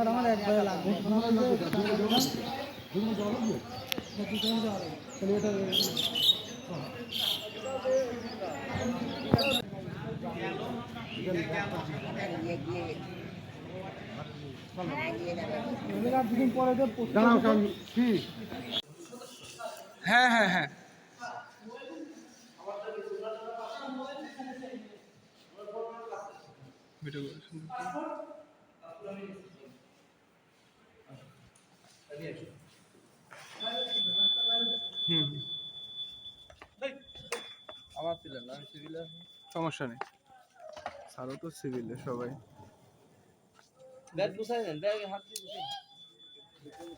আমার একবারে লাগবে হ্যাঁ হ্যাঁ হ্যাঁ আমার ছিলেন না সিভিলে সমস্যা নেই স্যারও তো সিভিলে সবাই ব্যাগ গুছাই দেন ব্যাগ হাত দিয়ে গুছাই